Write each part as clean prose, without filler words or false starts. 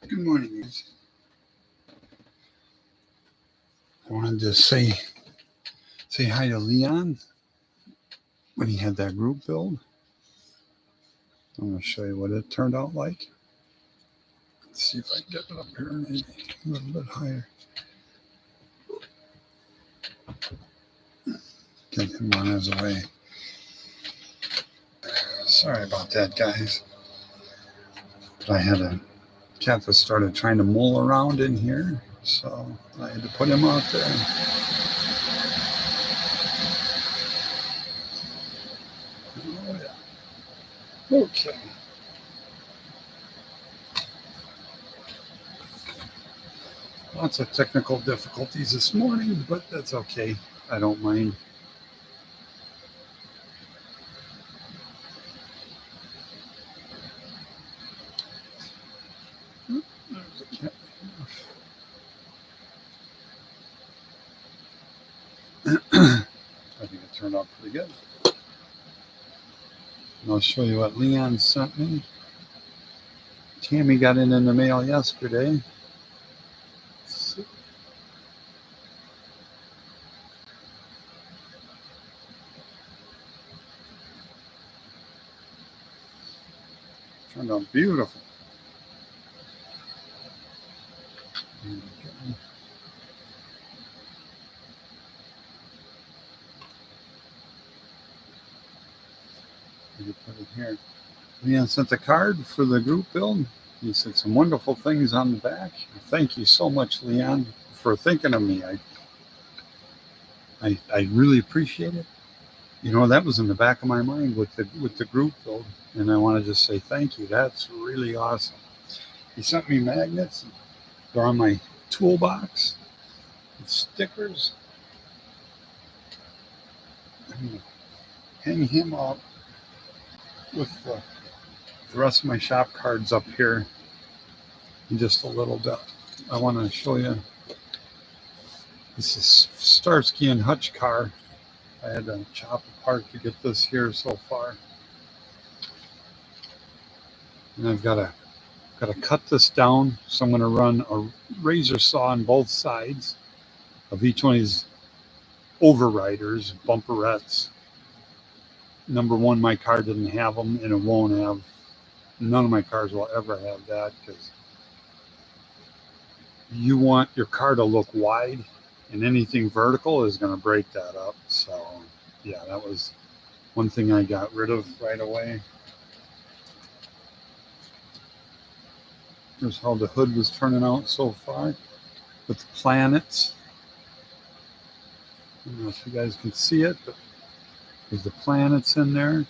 Good morning, guys. I wanted to say hi to Leon when he had that group build. I'm going to show you what it turned out like. Let's see if I can get it up here, maybe a little bit higher. Get him on his way. Sorry about that, guys. But I had a cat that started trying to mull around in here, so I had to put him out there. Oh, yeah. Okay. Lots of technical difficulties this morning, but that's okay. I don't mind. There's a cat. I think it turned out pretty good. And I'll show you what Leon sent me. Tammy got it in the mail yesterday. Turned out beautiful. You put it here. Leon sent a card for the group build. He said some wonderful things on the back. Thank you so much, Leon, for thinking of me. I really appreciate it. You know, that was in the back of my mind with the group build, and I want to just say thank you. That's really awesome. He sent me magnets. They're on my toolbox. Stickers. I'm gonna hang him up with the rest of my shop cards up here in just a little bit. I want to show you. This is Starsky and Hutch car. I had to chop apart to get this here so far, and I've got to cut this down. So I'm going to run a razor saw on both sides of each one of these overriders, bumperettes. Number one, my car didn't have them, and it won't have. None of my cars will ever have that, because you want your car to look wide, and anything vertical is going to break that up. So yeah, that was one thing I got rid of right away. Here's how the hood was turning out so far with the planets. I don't know if you guys can see it, but there's the planets in there.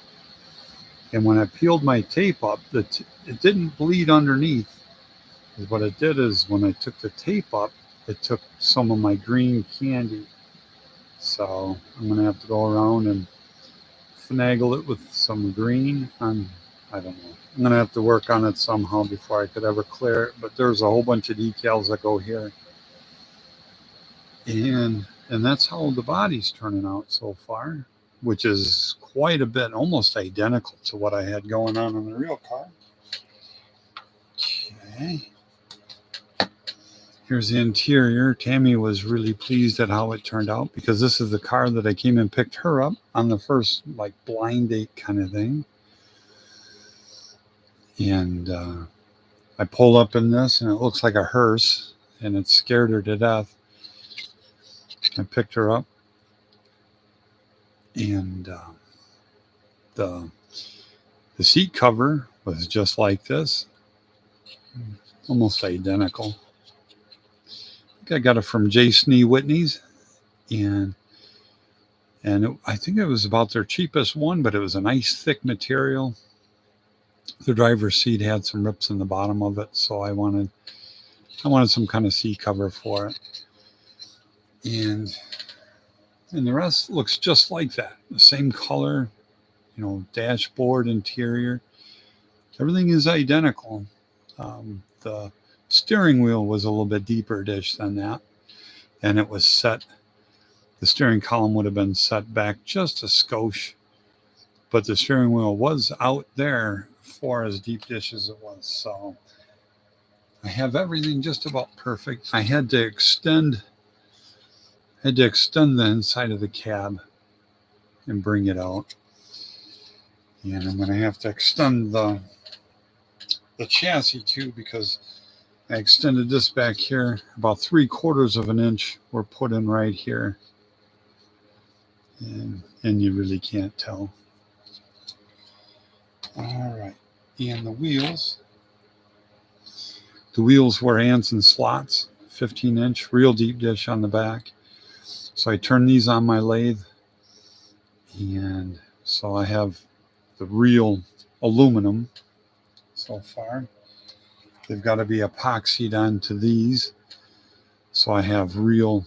And when I peeled my tape up, it didn't bleed underneath. What it did is when I took the tape up, it took some of my green candy. So I'm going to have to go around and finagle it with some green. I don't know. I'm going to have to work on it somehow before I could ever clear it. But there's a whole bunch of decals that go here. And that's how the body's turning out so far, which is quite a bit, almost identical to what I had going on in the real car. Okay. Here's the interior. Tammy was really pleased at how it turned out, because this is the car that I came and picked her up on the first like blind date kind of thing. And I pull up in this, and it looks like a hearse, and it scared her to death. I picked her up, and the seat cover was just like this, almost identical. I think I got it from Jason E. Whitney's, and I think it was about their cheapest one, but it was a nice thick material. The driver's seat had some rips in the bottom of it, so I wanted some kind of seat cover for it. And the rest looks just like that. The same color, dashboard, interior. Everything is identical. The steering wheel was a little bit deeper dish than that, and it was set. The steering column would have been set back just a skosh, but the steering wheel was out there for as deep dish as it was. So I have everything just about perfect. I had to extend the inside of the cab and bring it out. And I'm going to have to extend the chassis too, because I extended this back here. About 3/4 of an inch were put in right here. And you really can't tell. All right. And the wheels were Anson slots, 15-inch, real deep dish on the back. So I turned these on my lathe. And so I have the real aluminum so far. They've got to be epoxied onto these. So I have real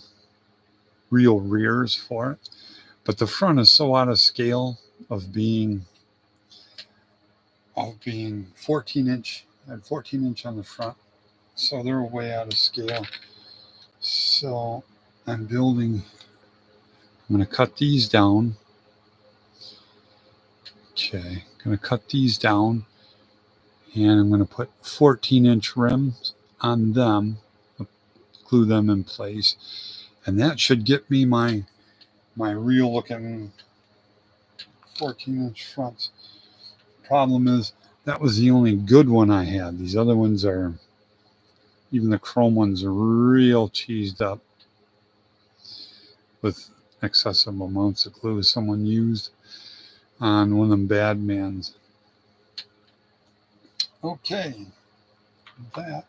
rears for it. But the front is so out of scale of being 14-inch. I had 14-inch on the front. So they're way out of scale. So I'm going to cut these down. Okay, going to cut these down. And I'm going to put 14-inch rims on them, glue them in place. And that should get me my real looking 14-inch fronts. Problem is, that was the only good one I had. These other ones are, even the chrome ones are real cheesed up with excessive amounts of glue someone used on one of them bad mans. Okay, that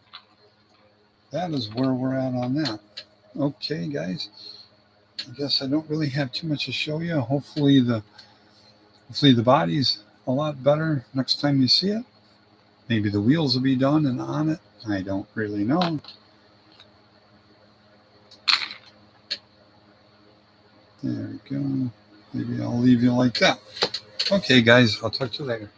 is where we're at on that. Okay, guys, I guess I don't really have too much to show you. Hopefully the body's a lot better next time you see it. Maybe the wheels will be done and on it. I don't really know. There we go. Maybe I'll leave you like that. Okay, guys, I'll talk to you later.